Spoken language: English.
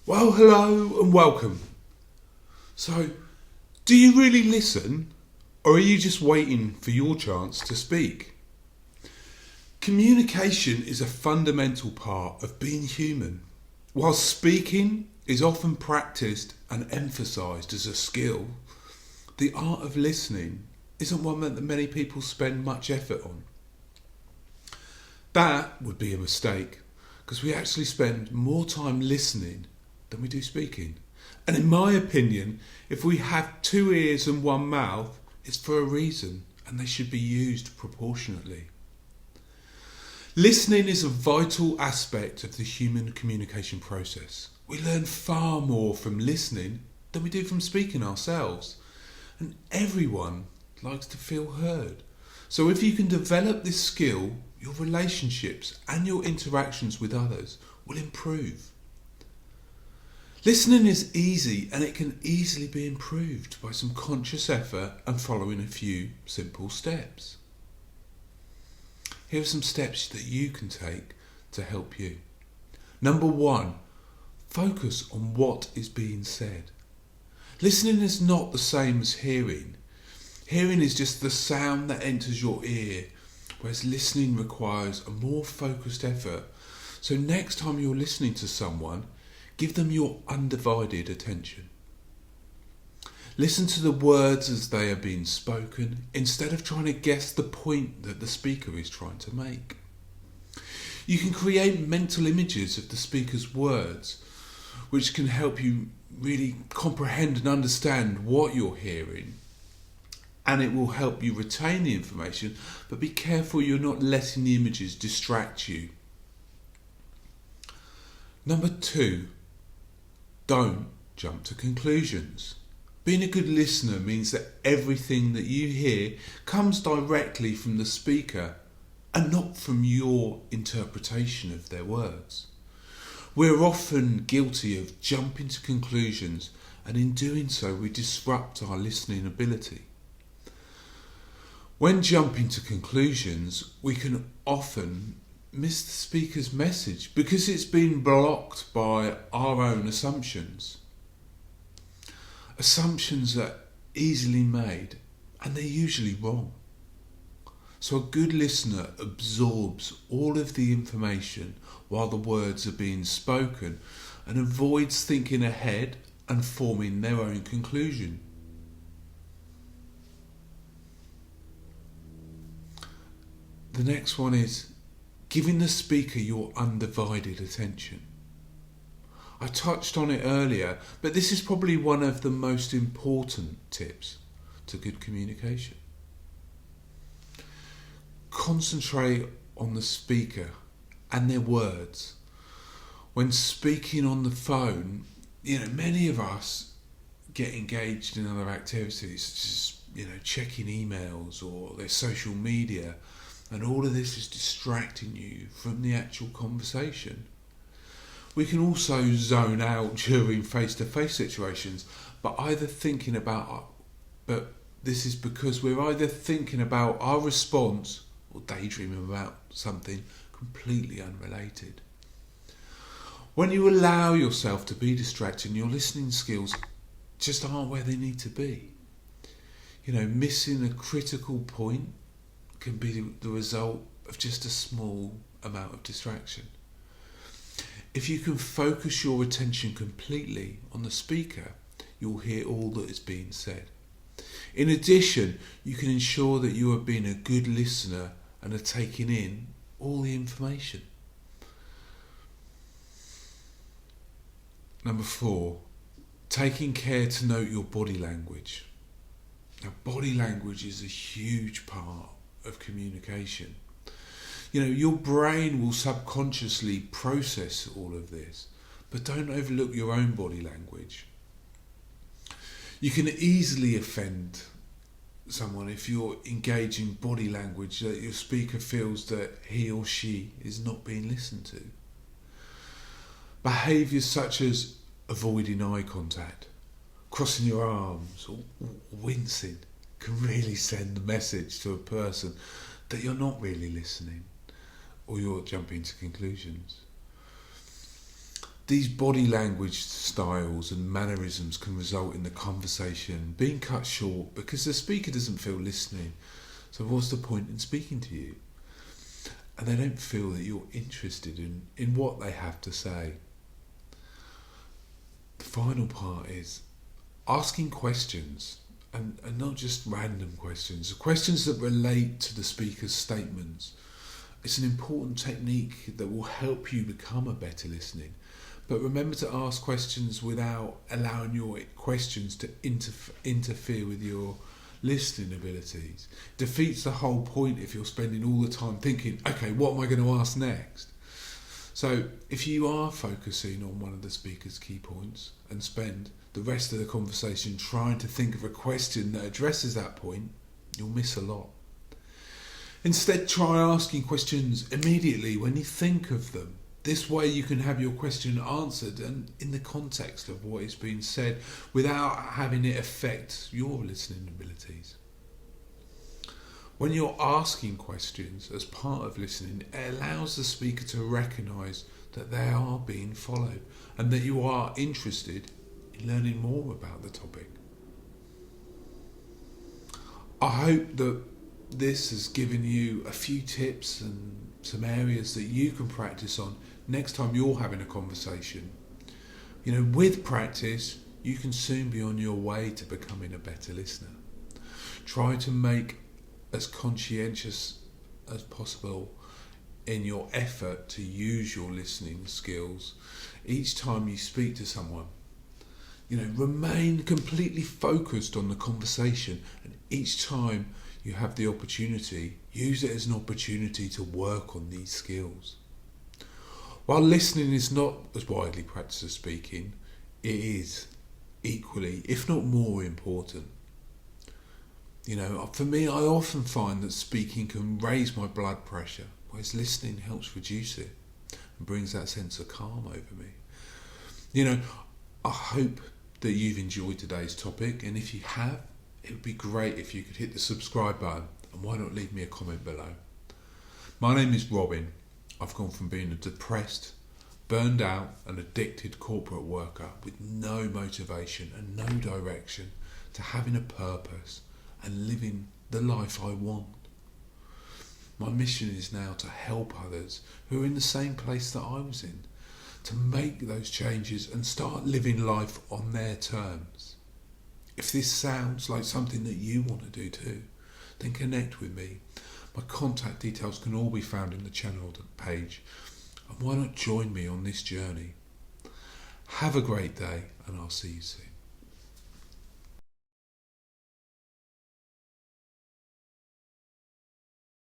Well, hello and welcome. So, do you really listen, or are you just waiting for your chance to speak? Communication is a fundamental part of being human. While speaking is often practiced and emphasised as a skill, the art of listening isn't one that many people spend much effort on. That would be a mistake, because we actually spend more time listening than we do speaking. And in my opinion, if we have two ears and one mouth, it's for a reason, and they should be used proportionately. Listening is a vital aspect of the human communication process. We learn far more from listening than we do from speaking ourselves. And everyone likes to feel heard. So if you can develop this skill, your relationships and your interactions with others will improve. Listening is easy, and it can easily be improved by some conscious effort and following a few simple steps. Here are some steps that you can take to help you. Number 1, focus on what is being said. Listening is not the same as hearing. Hearing is just the sound that enters your ear, whereas listening requires a more focused effort. So next time you're listening to someone, give them your undivided attention. Listen to the words as they are being spoken, instead of trying to guess the point that the speaker is trying to make. You can create mental images of the speaker's words, which can help you really comprehend and understand what you're hearing. And it will help you retain the information, but be careful you're not letting the images distract you. Number 2, don't jump to conclusions. Being a good listener means that everything that you hear comes directly from the speaker and not from your interpretation of their words. We're often guilty of jumping to conclusions, and in doing so we disrupt our listening ability. When jumping to conclusions, we can often miss the speaker's message because it's been blocked by our own assumptions. Assumptions are easily made, and they're usually wrong. So a good listener absorbs all of the information while the words are being spoken and avoids thinking ahead and forming their own conclusion. The next one is giving the speaker your undivided attention. I touched on it earlier, but this is probably one of the most important tips to good communication. Concentrate on the speaker and their words. When speaking on the phone, many of us get engaged in other activities, such as, checking emails or their social media, and all of this is distracting you from the actual conversation. We can also zone out during face-to-face situations, but this is because we're either thinking about our response or daydreaming about something completely unrelated. When you allow yourself to be distracted, your listening skills just aren't where they need to be. Missing a critical point can be the result of just a small amount of distraction. If you can focus your attention completely on the speaker, you'll hear all that is being said. In addition, you can ensure that you are being a good listener and are taking in all the information. Number 4, taking care to note your body language. Now, body language is a huge part of communication. Your brain will subconsciously process all of this, but don't overlook your own body language. You can easily offend someone if you're engaging body language that your speaker feels that he or she is not being listened to. Behaviours such as avoiding eye contact, crossing your arms or wincing can really send a message to a person that you're not really listening or you're jumping to conclusions. These body language styles and mannerisms can result in the conversation being cut short because the speaker doesn't feel listening. So what's the point in speaking to you? And they don't feel that you're interested in what they have to say. The final part is asking questions, and not just random questions that relate to the speaker's statements. It's an important technique that will help you become a better listener. But remember to ask questions without allowing your questions to interfere with your listening abilities. Defeats the whole point if you're spending all the time thinking, okay, what am I going to ask next? So if you are focusing on one of the speaker's key points and spend the rest of the conversation trying to think of a question that addresses that point, you'll miss a lot. Instead, try asking questions immediately when you think of them. This way you can have your question answered and in the context of what is being said without having it affect your listening abilities. When you're asking questions as part of listening, it allows the speaker to recognise that they are being followed and that you are interested in learning more about the topic. I hope that this has given you a few tips and some areas that you can practice on next time you're having a conversation. With practice, you can soon be on your way to becoming a better listener. Try to make as conscientious as possible in your effort to use your listening skills each time you speak to someone. Remain completely focused on the conversation, and each time you have the opportunity, use it as an opportunity to work on these skills. While listening is not as widely practiced as speaking, it is equally, if not more, important. For me, I often find that speaking can raise my blood pressure, whereas listening helps reduce it and brings that sense of calm over me. I hope that you've enjoyed today's topic, and if you have, it would be great if you could hit the subscribe button, and why not leave me a comment below. My name is Robin. I've gone from being a depressed, burned out and addicted corporate worker with no motivation and no direction to having a purpose and living the life I want. My mission is now to help others who are in the same place that I was in, to make those changes and start living life on their terms. If this sounds like something that you want to do too, then connect with me. My contact details can all be found in the channel page. And why not join me on this journey? Have a great day, and I'll see you soon.